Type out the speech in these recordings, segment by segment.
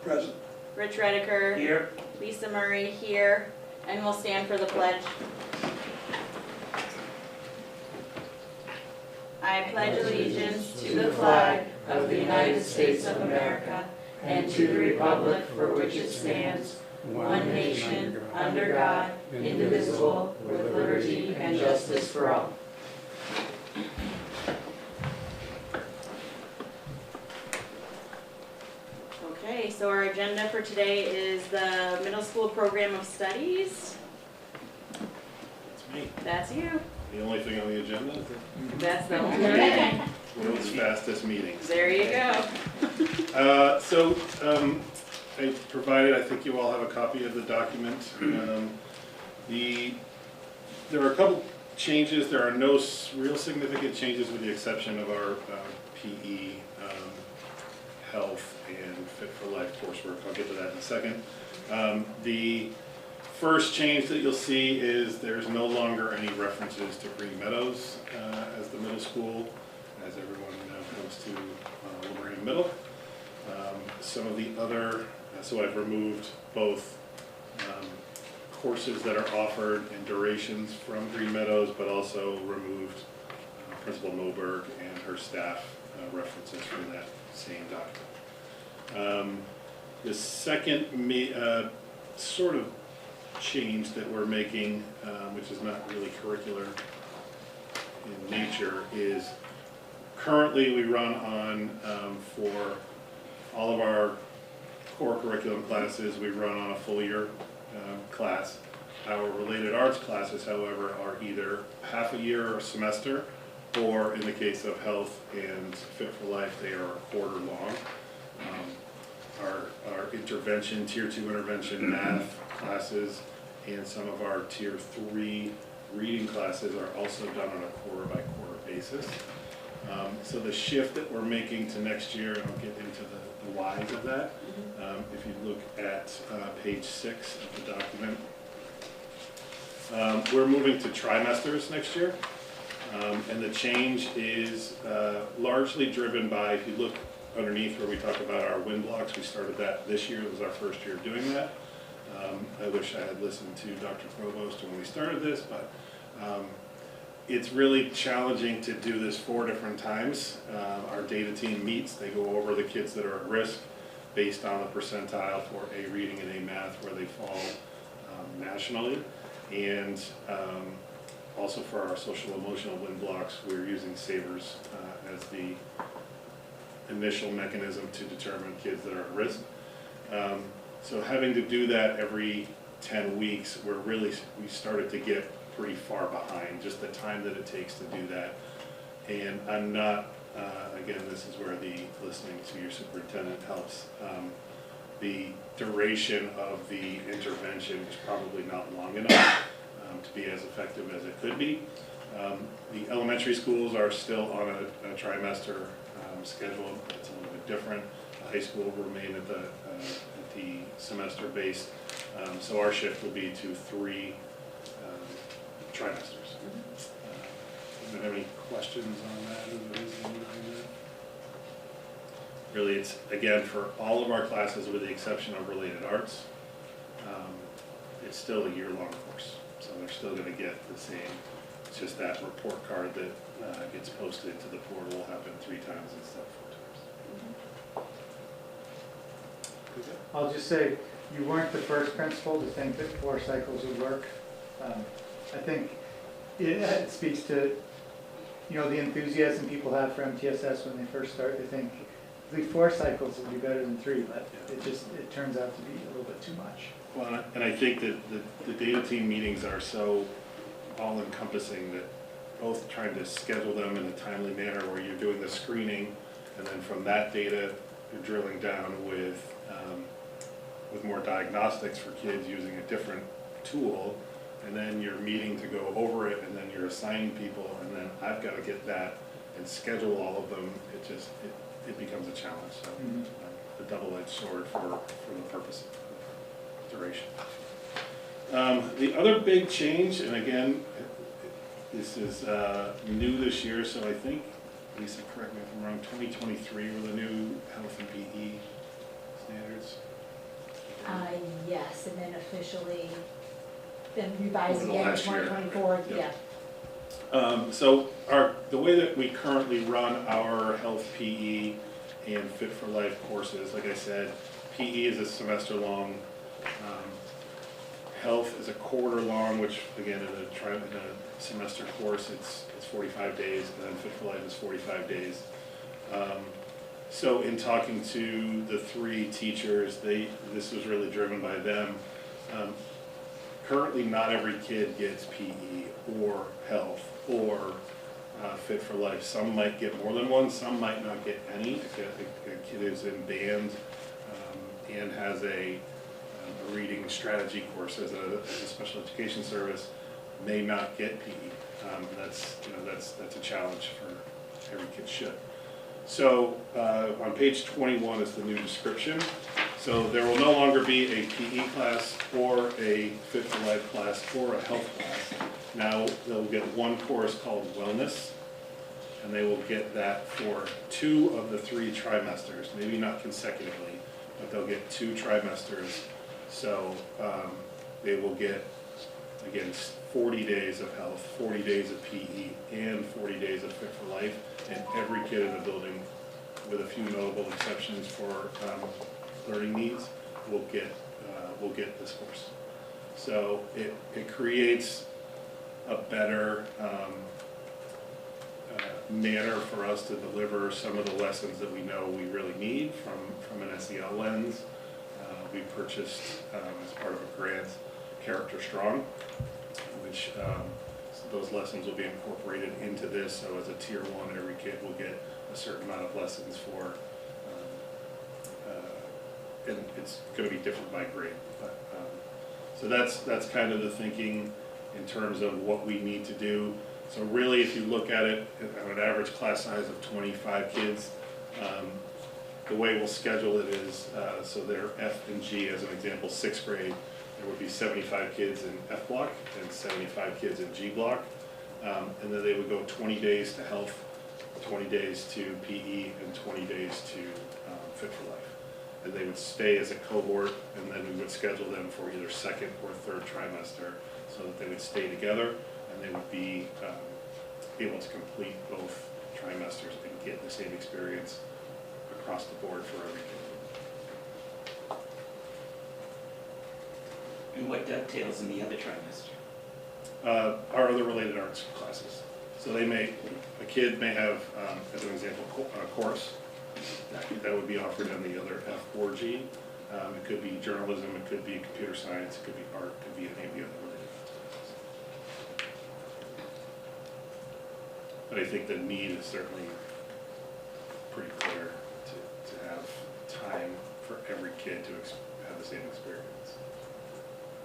Present. Rich Rediker. Here. Lisa Murray here, and we'll stand for the pledge. I pledge allegiance to the flag of the United States of America and to the republic for which it stands, one nation, under God, indivisible, with liberty and justice for all. Okay, so our agenda for today is the middle school program of studies. That's me. That's you. The only thing on the agenda is That's the only thing. the world's fastest meetings. There you go. I provided, I think you all have a copy of the document. There are a couple changes. There are no real significant changes with the exception of our PE, health, and Fit for Life coursework. I'll get to that in a second. The first change that you'll see is there's no longer any references to Green Meadows as the middle school, as everyone now comes to Lorraine Middle. Some of the other, so I've removed both courses that are offered and durations from Green Meadows, but also removed Principal Moberg and her staff references from that same document. The second sort of change that we're making, which is not really curricular in nature, is currently we run on, for all of our core curriculum classes, we run on a full year class. Our related arts classes, however, are either half a year or a semester, or in the case of health and Fit for Life, they are a quarter long. Our intervention, tier 2 intervention math classes and some of our tier 3 reading classes are also done on a quarter by quarter basis. So the shift that we're making to next year, and I'll get into the whys of that, if you look at page 6 of the document, we're moving to trimesters next year. And the change is largely driven by, if you look underneath where we talk about our win blocks, we started that this year. It was our first year doing that. I wish I had listened to Dr. Provost when we started this, but it's really challenging to do this 4 different times. Our data team meets, they go over the kids that are at risk based on the percentile for A reading and A math, where they fall nationally. And also for our social emotional win blocks, we're using SAVERS as the initial mechanism to determine kids that are at risk. So having to do that every 10 weeks, we started to get pretty far behind, just the time that it takes to do that. And I'm not, again, this is where the listening to your superintendent helps. The duration of the intervention is probably not long enough to be as effective as it could be. The elementary schools are still on a trimester schedule. It's a little bit different. The high school will remain at the semester based. So our shift will be to 3 trimesters. Do you have any questions on that? Really, it's, again, for all of our classes with the exception of related arts, it's still a year-long course. So they're still going to get the same. It's just that report card that gets posted into the portal will happen 3 times instead of 4 times. I'll just say, you weren't the first principal to think that 4 cycles would work. I think it speaks to, the enthusiasm people have for MTSS when they first start. They think at least 4 cycles would be better than 3, but it turns out to be a little bit too much. Well, and I think that the data team meetings are so all-encompassing that both trying to schedule them in a timely manner where you're doing the screening, and then from that data you're drilling down with more diagnostics for kids using a different tool, and then you're meeting to go over it, and then you're assigning people, and then I've got to get that and schedule all of them. It becomes a challenge. So a double-edged sword for the purpose of duration. The other big change, and again, this is new this year, so I think, Lisa, correct me if I'm wrong, 2023 were the new health and PE standards. yes, and then officially, then revised Over the again in last year. 2024, Yep. yeah. So the way that we currently run our health PE and Fit for Life courses, like I said, PE is a semester long, health is a quarter long, which again, in a semester course, it's 45 days, and then Fit for Life is 45 days. So in talking to the 3 teachers, this was really driven by them. Currently, not every kid gets PE or health or Fit for Life. Some might get more than one, some might not get any. A kid is in band and has a reading strategy course as a special education service may not get PE. That's a challenge for every kid should. So on page 21 is the new description. So there will no longer be a PE class or a Fit for Life class or a health class. Now they'll get one course called Wellness, and they will get that for 2 of the 3 trimesters, maybe not consecutively, but they'll get 2 trimesters. So they will get, again, 40 days of health, 40 days of PE, and 40 days of Fit for Life, and every kid in the building, with a few notable exceptions for learning needs, will get this course. So it creates a better manner for us to deliver some of the lessons that we know we really need from an SEL lens. We purchased, as part of a grant, Character Strong, which those lessons will be incorporated into this. So as a tier 1, every kid will get a certain amount of lessons for, and it's going to be different by grade. But, so that's kind of the thinking in terms of what we need to do. So really, if you look at it, at an average class size of 25 kids, the way we'll schedule it is, so they're F and G, as an example, 6th grade, there would be 75 kids in F block and 75 kids in G block. And then they would go 20 days to health, 20 days to PE, and 20 days to Fit for Life. And they would stay as a cohort, and then we would schedule them for either 2nd or 3rd trimester so that they would stay together, and they would be able to complete both trimesters and get the same experience across the board for every kid. And what dovetails in the other trimester? Our other related arts classes. So a kid may have, as an example, a course that would be offered in the other F or G. It could be journalism, it could be computer science, it could be art, it could be any of the other related arts classes. But I think the need is certainly pretty clear to have time for every kid to have the same experience.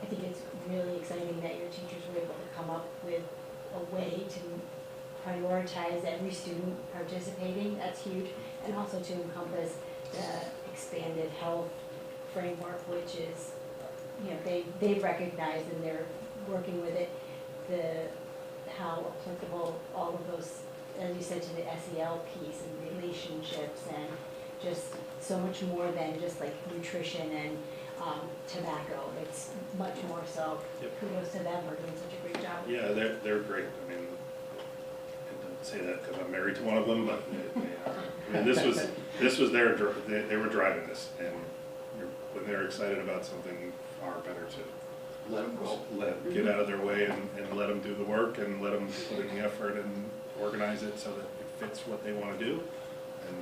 I think it's really exciting that your teachers were able to come up with a way to prioritize every student participating. That's huge. And also to encompass the expanded health framework, which is, they've recognized, and they're working with it, how applicable all of those, as you said, to the SEL piece and relationships and just so much more than just like nutrition and tobacco. It's much more so. Yep. Kudos to them for doing such a great job. Yeah, they're great. I mean, I don't say that because I'm married to one of them, but they are. I mean, this was they were driving this, and when they're excited about something, far better to Let them go. get out of their way and let them do the work and let them put in the effort and organize it so that it fits what they want to do. And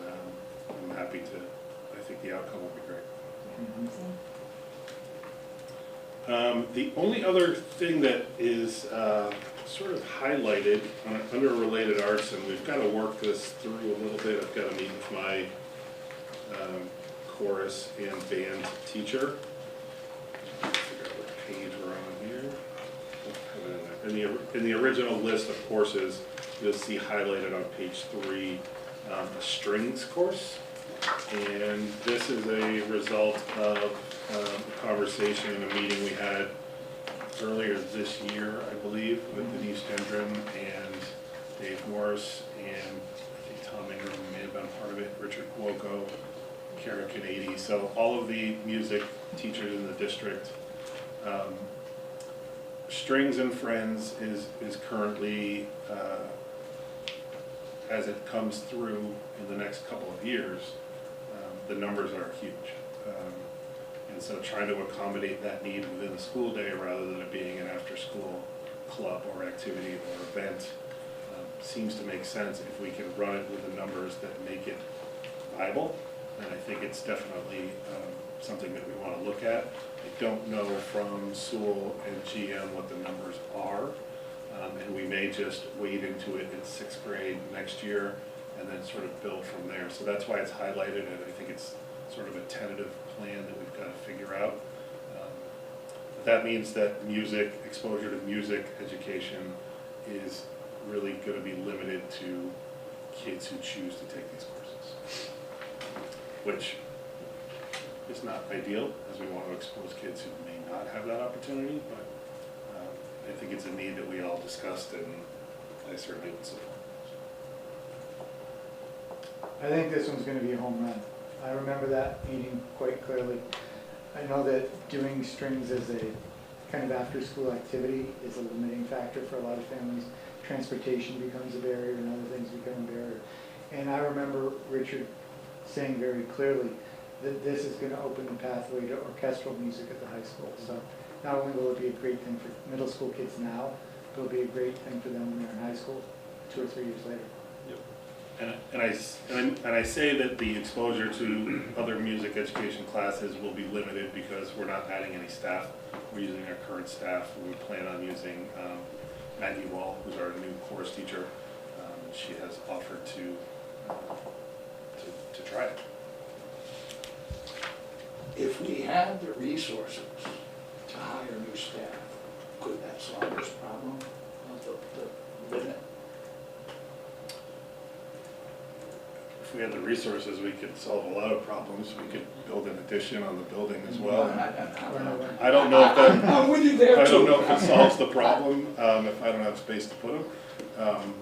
I'm happy to. I think the outcome will be great. The only other thing that is sort of highlighted under related arts, and we've got to work this through a little bit. I've got to meet with my chorus and band teacher. Figure out what page we're on here. In the original list of courses, you'll see highlighted on page 3 a strings course. And this is a result of a conversation in a meeting we had earlier this year, I believe, with Denise Gendron and Dave Morris, and I think Tom Ingram may have been part of it, Richard Cuoco, Kara Canady, so all of the music teachers in the district. Strings and Friends is currently, as it comes through in the next couple of years, the numbers are huge. And so trying to accommodate that need within the school day rather than it being an after-school club or activity or event seems to make sense if we can run it with the numbers that make it viable. And I think it's definitely something that we want to look at. I don't know from Sewell and GM what the numbers are, and we may just wade into it in 6th grade next year and then sort of build from there. So that's why it's highlighted, and I think it's sort of a tentative plan that we've got to figure out. But that means that music, exposure to music education is really going to be limited to kids who choose to take these courses, which is not ideal, as we want to expose kids who may not have that opportunity, but I think it's a need that we all discussed, and I certainly would support. I think this one's gonna be a home run. I remember that meeting quite clearly. I know that doing strings as a kind of after-school activity is a limiting factor for a lot of families. Transportation becomes a barrier and other things become a barrier. And I remember Richard saying very clearly that this is gonna open the pathway to orchestral music at the high school. So not only will it be a great thing for middle school kids now, but it'll be a great thing for them when they're in high school 2 or 3 years later. And I say that the exposure to other music education classes will be limited because we're not adding any staff. We're using our current staff. We plan on using Maggie Wall, who's our new chorus teacher. She has offered to try it. If we had the resources to hire new staff, could that solve this problem of the limit? If we had the resources, we could solve a lot of problems. We could build an addition on the building as well. I don't know if that, I'm with you there I too. don't know if it solves the problem, if I don't have space to put them.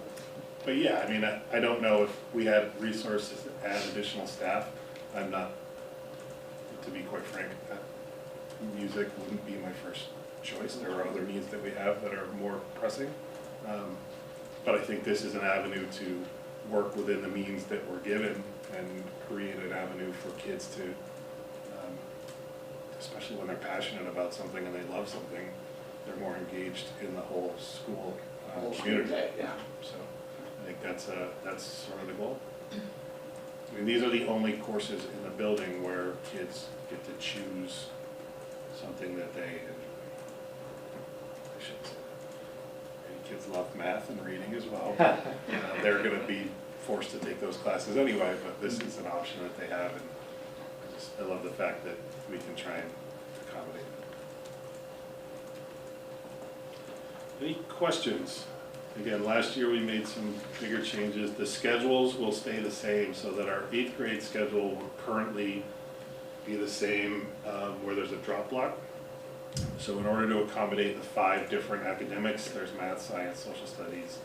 But yeah, I mean, I don't know if we had resources to add additional staff. I'm not, to be quite frank, music wouldn't be my first choice. There are other needs that we have that are more pressing. But I think this is an avenue to work within the means that we're given and create an avenue for kids to, especially when they're passionate about something and they love something, they're more engaged in the whole school community. Yeah. So I think that's sort of the goal. I mean, these are the only courses in the building where kids get to choose something that they enjoy. I shouldn't say that. Maybe kids love math and reading as well. They're going to be forced to take those classes anyway, but this is an option that they have, and I love the fact that we can try and accommodate it. Any questions? Again, last year we made some bigger changes. The schedules will stay the same, so that our 8th grade schedule will currently be the same where there's a drop block. So in order to accommodate the 5 different academics, there's math, science, social studies,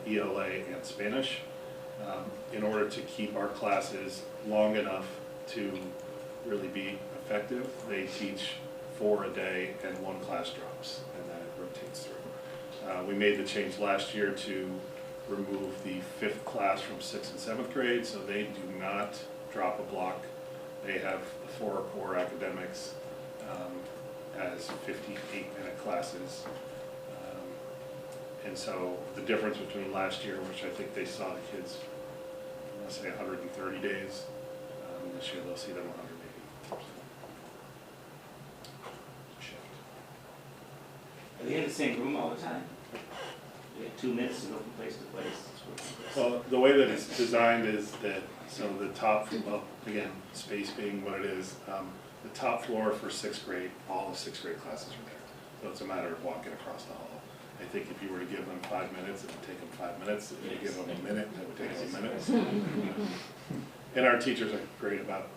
ELA, and Spanish. In order to keep our classes long enough to really be effective, they teach 4 a day and 1 class drops, and then it rotates through. We made the change last year to remove the 5th class from 6th and 7th grade, so they do not drop a block. They have the 4 core academics as 58-minute classes. And so the difference between last year, which I think they saw the kids, I want to say 130 days, this year they'll see them 180. Shift. Are they in the same room all the time? They have 2 minutes to go from place to place. Well, the way that it's designed is that, so the top, well, again, space being what it is, the top floor for 6th grade, all the 6th grade classes are there. So it's a matter of walking across the hall. I think if you were to give them 5 minutes, it would take them 5 minutes. If you give them a minute, it would take them a minute. And our teachers are great about,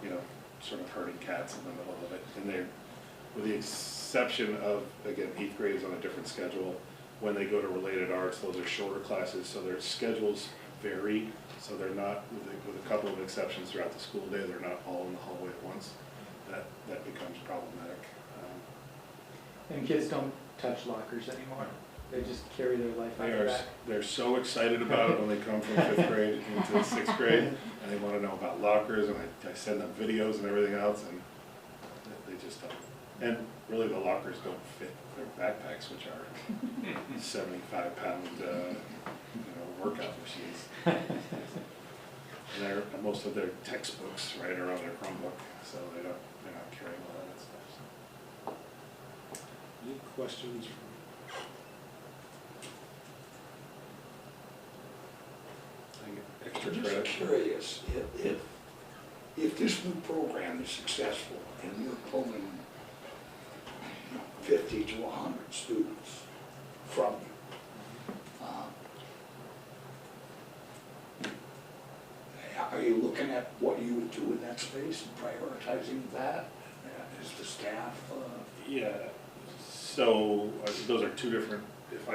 sort of herding cats in the middle of it. And they're, with the exception of, again, 8th grade is on a different schedule. When they go to related arts, those are shorter classes, so their schedules vary, so they're not, with a couple of exceptions throughout the school day, they're not all in the hallway at once. That becomes problematic. And kids don't touch lockers anymore. They just carry their life out the back. They're so excited about it when they come from 5th grade into 6th grade, and they want to know about lockers, and I send them videos and everything else, and they just don't. And really, the lockers don't fit their backpacks, which are 75-pound, workout machines. And most of their textbooks, right, are on their Chromebook, so they're not carrying a lot of that stuff. So. Any questions? Extra I'm credit. just curious, if this new program is successful and you're pulling 50 to 100 students from you, are you looking at what you would do in that space and prioritizing that? Is the staff? Yeah, so those are two different, if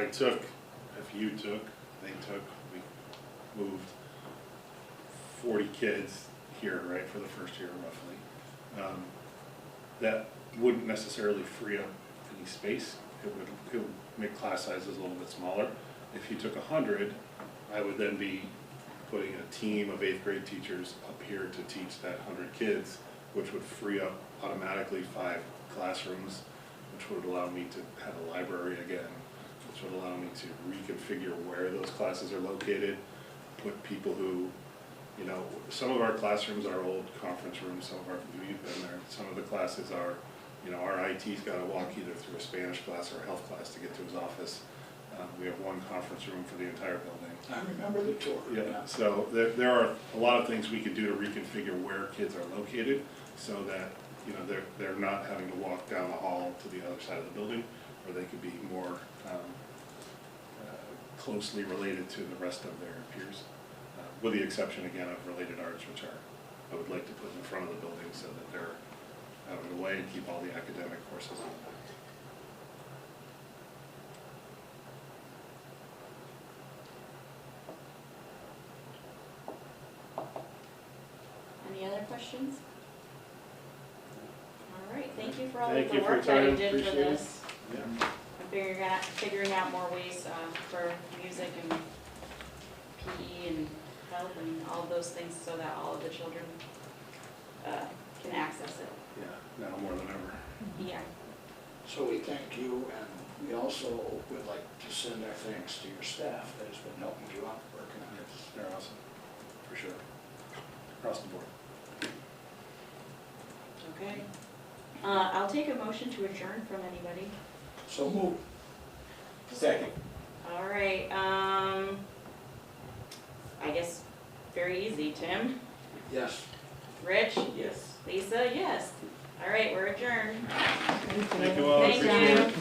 you took, they took, we moved 40 kids here, right, for the first year roughly. That wouldn't necessarily free up any space. It would make class sizes a little bit smaller. If you took 100, I would then be putting a team of 8th grade teachers up here to teach that 100 kids, which would free up automatically 5 classrooms, which would allow me to have a library again, which would allow me to reconfigure where those classes are located, put people who, some of our classrooms are old conference rooms, some of our, we've been there, some of the classes are, our IT's got to walk either through a Spanish class or a health class to get to his office. We have one conference room for the entire building. I remember the tour. Yeah, so there are a lot of things we can do to reconfigure where kids are located so that, they're not having to walk down the hall to the other side of the building, or they could be more closely related to the rest of their peers, with the exception, again, of related arts, which I would like to put in front of the building so that they're out of the way and keep all the academic courses on the back. Any other questions? All right, thank you for all of Thank the you for your work that you time. did for Appreciate it. this. Yeah. And figuring out more ways for music and PE and health and all of those things so that all of the children can access it. Yeah, now more than ever. Yeah. So we thank you, and we also would like to send our thanks to your staff that has been helping you out working on this. They're awesome, for sure, across the board. Okay. I'll take a motion to adjourn from anybody. So move. Second. All right, I guess very easy. Tim? Yes. Rich? Yes. Lisa? Yes. All right, we're adjourned. Thank you all, Thank appreciate you. it.